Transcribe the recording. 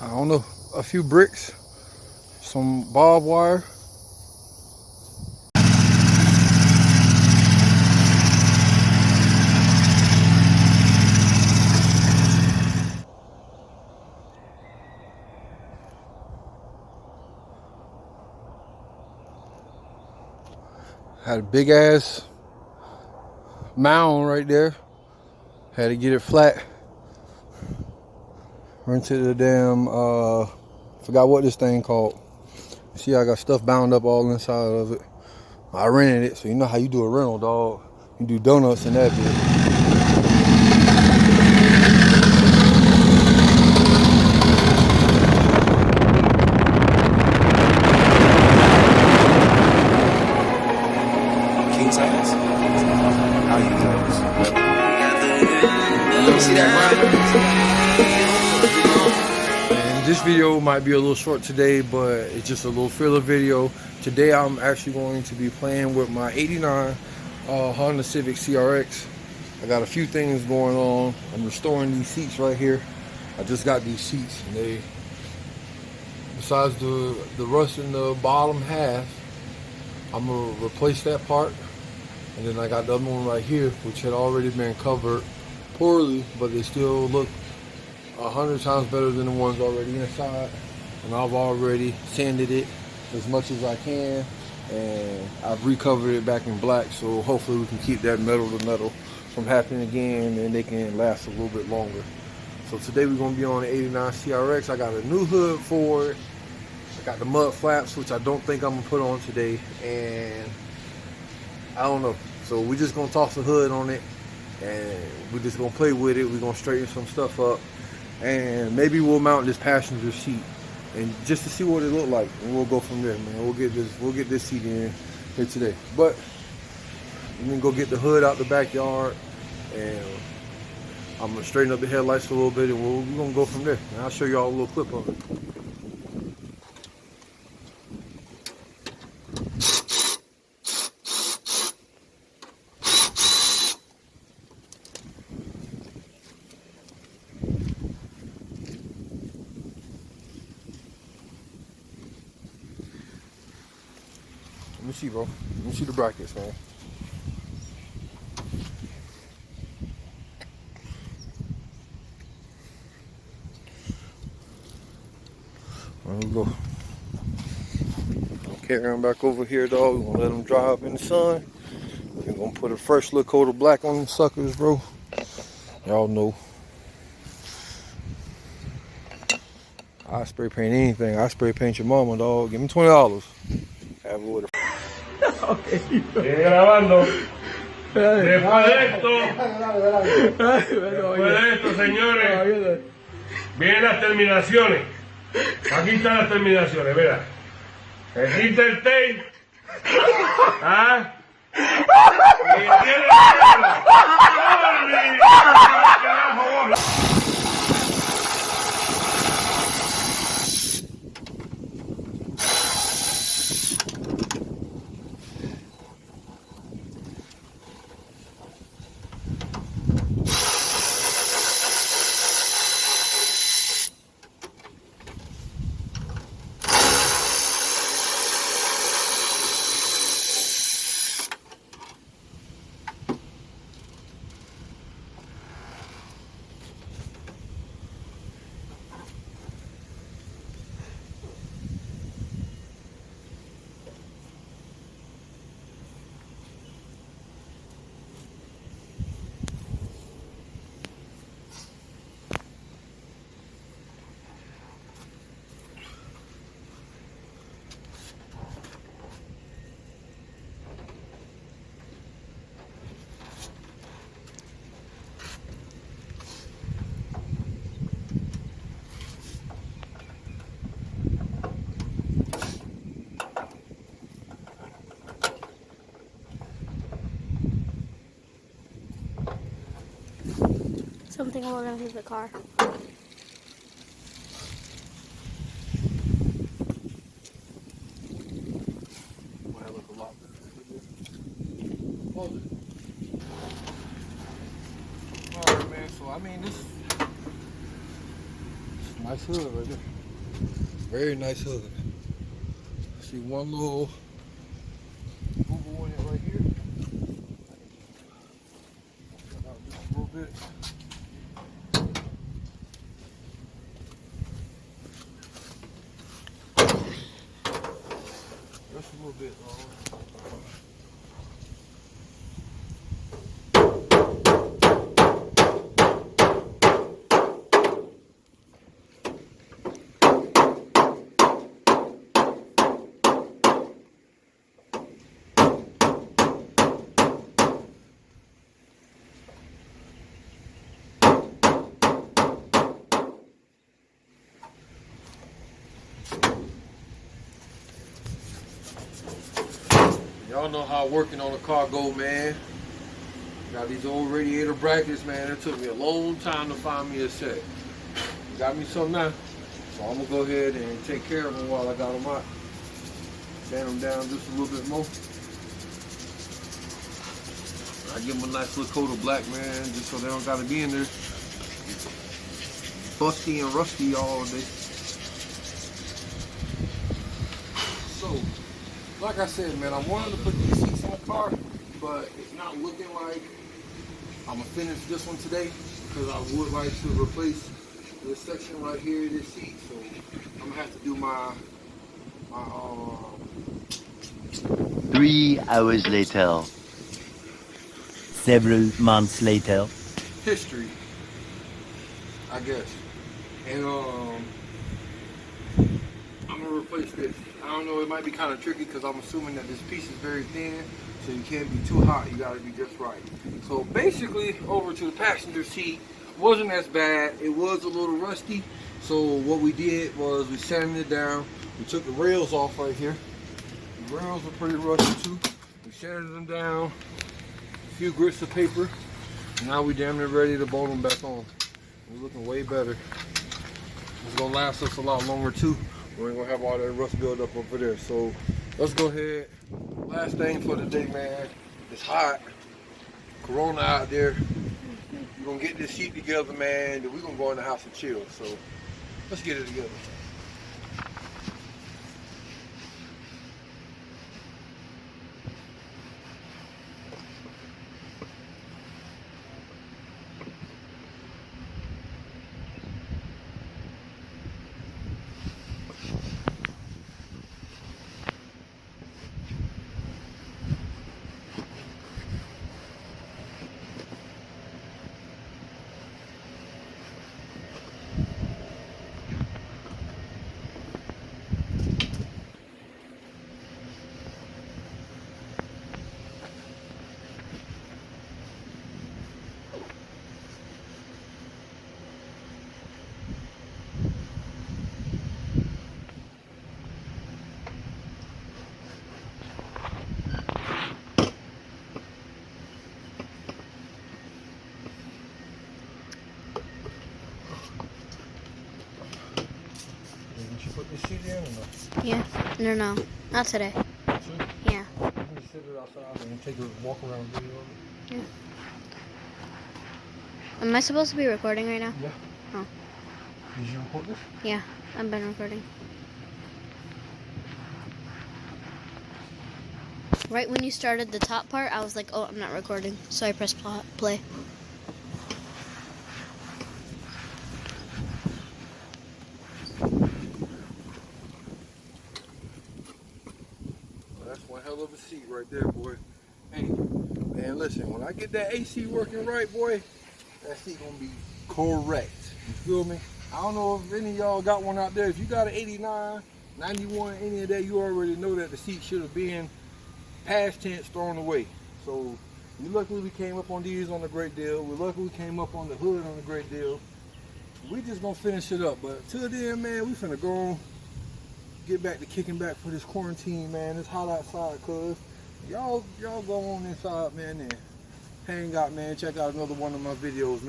I don't know, a few bricks, some barbed wire. Had a big ass mound right there. Had to get it flat. Rented the damn, forgot what this thing called. See, I got stuff bound up all inside of it. I rented it, so you know how you do a rental, dog. You do donuts in that bit. King size. I'll use those. Let me see that, Brian. And this video might be a little short today, but it's just a little filler video. Today I'm actually going to be playing with my 89 Honda Civic CRX. I got a few things going on. I'm restoring these seats right here. I just got these seats, and they, besides the rust in the bottom half, I'm gonna replace that part. And then I got the other one right here, which had already been covered poorly, but they still look 100 times better than the ones already inside. And I've already sanded it as much as I can, and I've recovered it back in black, so hopefully we can keep that metal to metal from happening again, and they can last a little bit longer. So today we're going to be on the 89 CRX. I got a new hood for it. I got the mud flaps, which I don't think I'm going to put on today, and I don't know. So we're just going to toss the hood on it, and we're just going to play with it. We're going to straighten some stuff up, and maybe we'll mount this passenger seat, and just to see what it look like, and we'll go from there, man. We'll get this seat in here today. But we're gonna go get the hood out the backyard, and I'm gonna straighten up the headlights a little bit, and we're gonna go from there. And I'll show y'all a little clip of it. Let me see, bro. Let me see the brackets, man. There we go. Carry them back over here, dog. We're gonna let them dry up in the sun. We're gonna put a fresh little coat of black on them suckers, bro. Y'all know. I spray paint anything. I spray paint your mama, dog. Give me $20. Have it with a... Sigue grabando. Después de esto, señores, vienen las terminaciones. Aquí están las terminaciones, verá. Se quita el tape. ¿Ah? Y tiene Something we're gonna do the car. Might look a lot better. Close it. Alright, man. So, I mean, this Nice hood right there. Very nice hood. See one little Google in it right here. Check out just a little bit. Just a little bit. Y'all know how working on a car go, man. Got these old radiator brackets, man. It took me a long time to find me a set. Got me some now. So I'm gonna go ahead and take care of them while I got them out. Sand them down just a little bit more. I give them a nice little coat of black, man, just so they don't gotta be in there busty and rusty all day. So, like I said, man, I wanted to put these seats in the car, but it's not looking like I'm gonna finish this one today because I would like to replace this section right here, this seat. So I'm gonna have to do my 3 hours later. Several months later. history, I guess. And I'm gonna replace this. I don't know, it might be kind of tricky because I'm assuming that this piece is very thin, so you can't be too hot, you gotta be just right. So basically, over to the passenger seat, wasn't as bad. It was a little rusty. So what we did was we sanded it down. We took the rails off right here. The rails were pretty rusty too. We sanded them down, a few grits of paper. Now we damn near ready to bolt them back on. We're looking way better. It's gonna last us a lot longer too. We ain't gonna have all that rust build up over there. So let's go ahead. Last thing for the day, man. It's hot. Corona out there. We're gonna get this seat together, man. Then we're gonna go in the house and chill. So let's get it together. Did you put this seat in or no? Yeah. No, not today. Yeah. I'm gonna sit it outside and take a walk around video of it. Am I supposed to be recording right now? Yeah. Oh. Did you record this? Yeah, I've been recording. Right when you started the top part, I was like, oh, I'm not recording. So I pressed play. Well, that's one hell of a seat right there, boy. Hey, man, listen, when I get that AC working right, boy, that seat gonna be correct. You feel me? I don't know if any of y'all got one out there. If you got an 89, 91, any of that, you already know that the seat should have been past tense thrown away. So we luckily we came up on these on a great deal. We luckily we came up on the hood on a great deal. We just gonna finish it up. But till then, man, we finna go on, get back to kicking back for this quarantine, man. It's hot outside, cuz. Y'all go on inside, man, and hang out, man. Check out another one of my videos, man.